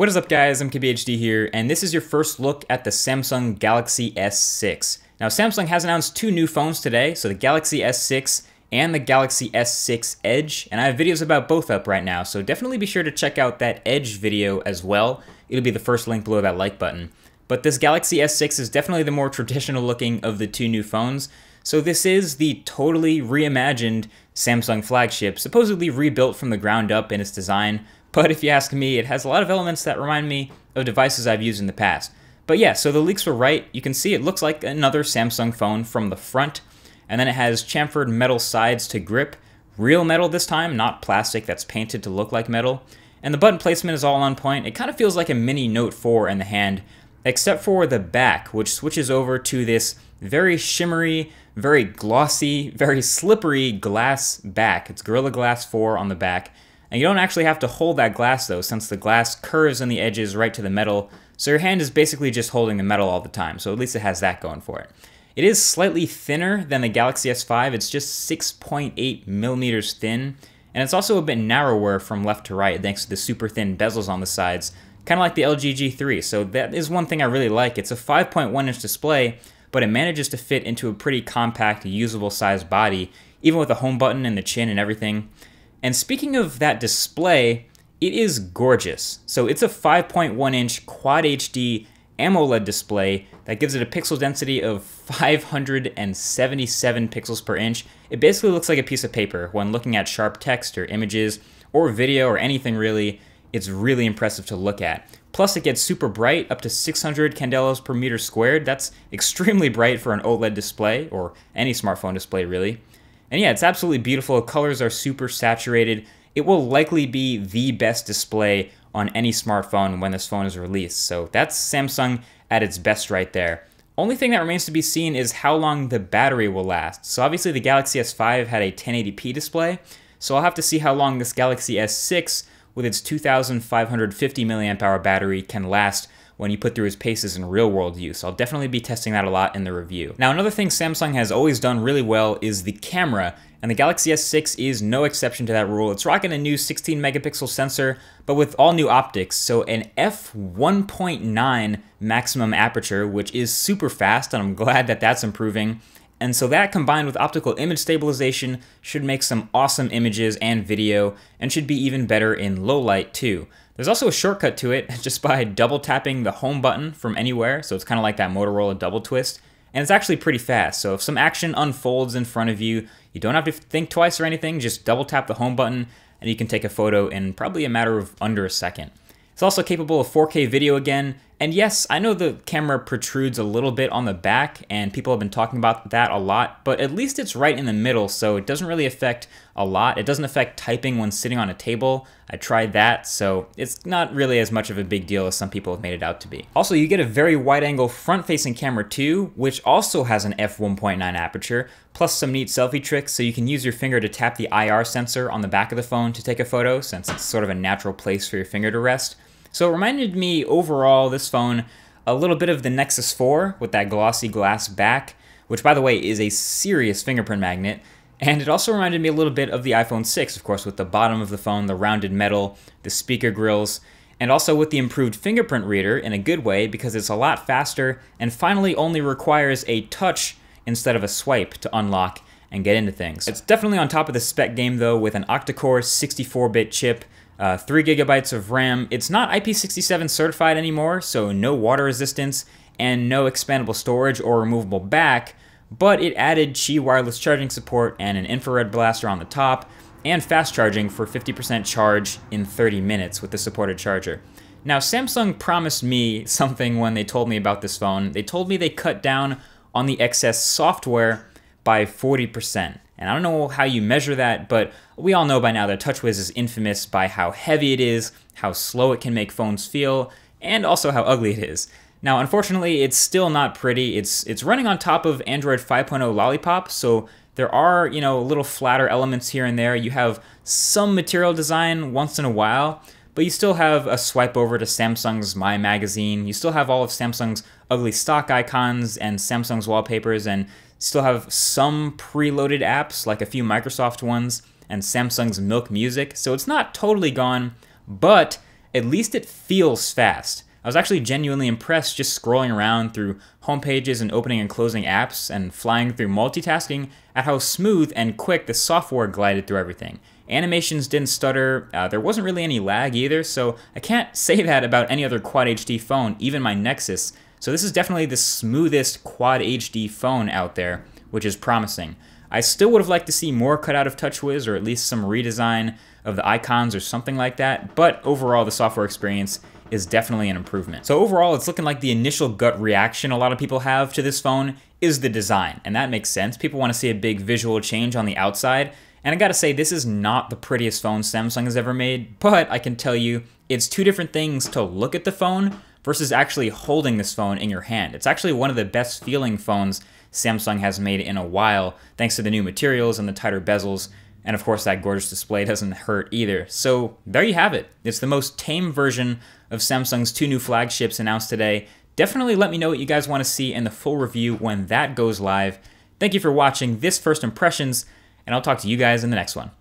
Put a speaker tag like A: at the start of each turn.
A: What is up guys, I'm KBHD here, and this is your first look at the Samsung Galaxy S6. Now Samsung has announced two new phones today, so the Galaxy S6 and the Galaxy S6 Edge, and I have videos about both up right now, so definitely be sure to check out that Edge video as well. It'll be the first link below that like button. But this Galaxy S6 is definitely the more traditional looking of the two new phones, so this is the totally reimagined Samsung flagship, supposedly rebuilt from the ground up in its design. But if you ask me, it has a lot of elements that remind me of devices I've used in the past. But yeah, so the leaks were right. You can see it looks like another Samsung phone from the front, and then it has chamfered metal sides to grip. Real metal this time, not plastic that's painted to look like metal. And the button placement is all on point. It kind of feels like a mini Note 4 in the hand, except for the back, which switches over to this very shimmery, very glossy, very slippery glass back. It's Gorilla Glass 4 on the back. And you don't actually have to hold that glass though, since the glass curves on the edges right to the metal, so your hand is basically just holding the metal all the time, so at least it has that going for it. It is slightly thinner than the Galaxy S5, it's just 6.8 millimeters thin, and it's also a bit narrower from left to right thanks to the super thin bezels on the sides, kind of like the LG G3, so that is one thing I really like. It's a 5.1 inch display, but it manages to fit into a pretty compact, usable sized body, even with the home button and the chin and everything. And speaking of that display, it is gorgeous. So it's a 5.1 inch Quad HD AMOLED display that gives it a pixel density of 577 pixels per inch. It basically looks like a piece of paper when looking at sharp text or images or video or anything really. It's really impressive to look at. Plus it gets super bright, up to 600 candelas per meter squared. That's extremely bright for an OLED display, or any smartphone display really. And yeah, it's absolutely beautiful. Colors are super saturated. It will likely be the best display on any smartphone when this phone is released. So that's Samsung at its best right there. Only thing that remains to be seen is how long the battery will last. So obviously the Galaxy S5 had a 1080p display, so I'll have to see how long this Galaxy S6 with its 2,550 mAh battery can last when you put through its paces in real-world use. I'll definitely be testing that a lot in the review. Now, another thing Samsung has always done really well is the camera, and the Galaxy S6 is no exception to that rule. It's rocking a new 16 megapixel sensor, but with all new optics, so an f1.9 maximum aperture, which is super fast, and I'm glad that that's improving. And so that combined with optical image stabilization should make some awesome images and video, and should be even better in low light too. There's also a shortcut to it just by double tapping the home button from anywhere, so it's kind of like that Motorola double twist, and it's actually pretty fast. So if some action unfolds in front of you, you don't have to think twice or anything, just double tap the home button and you can take a photo in probably a matter of under a second. It's also capable of 4K video again, and yes, I know the camera protrudes a little bit on the back, and people have been talking about that a lot, but at least it's right in the middle, so it doesn't really affect a lot. It doesn't affect typing when sitting on a table. I tried that, so it's not really as much of a big deal as some people have made it out to be. Also, you get a very wide-angle front-facing camera too, which also has an f1.9 aperture, plus some neat selfie tricks, so you can use your finger to tap the IR sensor on the back of the phone to take a photo, since it's sort of a natural place for your finger to rest. So it reminded me overall, this phone, a little bit of the Nexus 4 with that glossy glass back, which by the way is a serious fingerprint magnet. And it also reminded me a little bit of the iPhone 6, of course, with the bottom of the phone, the rounded metal, the speaker grills, and also with the improved fingerprint reader in a good way because it's a lot faster and finally only requires a touch instead of a swipe to unlock and get into things. It's definitely on top of the spec game though, with an octa-core 64-bit chip, 3 gigabytes of RAM. It's not IP67 certified anymore, so no water resistance and no expandable storage or removable back, but it added Qi wireless charging support and an infrared blaster on the top, and fast charging for 50% charge in 30 minutes with the supported charger. Now, Samsung promised me something when they told me about this phone. They told me they cut down on the excess software by 40%. And I don't know how you measure that, but we all know by now that TouchWiz is infamous by how heavy it is, how slow it can make phones feel, and also how ugly it is. Now, unfortunately, it's still not pretty. It's running on top of Android 5.0 Lollipop, so there are, little flatter elements here and there. You have some material design once in a while, but you still have a swipe over to Samsung's My Magazine. You still have all of Samsung's ugly stock icons and Samsung's wallpapers, and still have some preloaded apps, like a few Microsoft ones, and Samsung's Milk Music. So it's not totally gone, but at least it feels fast. I was actually genuinely impressed just scrolling around through home pages and opening and closing apps and flying through multitasking at how smooth and quick the software glided through everything. Animations didn't stutter, there wasn't really any lag either, so I can't say that about any other Quad HD phone, even my Nexus. So this is definitely the smoothest Quad HD phone out there, which is promising. I still would have liked to see more cut out of TouchWiz, or at least some redesign of the icons or something like that, but overall the software experience is definitely an improvement. So overall, it's looking like the initial gut reaction a lot of people have to this phone is the design, and that makes sense. People want to see a big visual change on the outside, and I gotta say, this is not the prettiest phone Samsung has ever made, but I can tell you, it's two different things to look at the phone versus actually holding this phone in your hand. It's actually one of the best feeling phones Samsung has made in a while, thanks to the new materials and the tighter bezels, and of course that gorgeous display doesn't hurt either. So there you have it. It's the most tame version of Samsung's two new flagships announced today. Definitely let me know what you guys want to see in the full review when that goes live. Thank you for watching this first impressions, and I'll talk to you guys in the next one.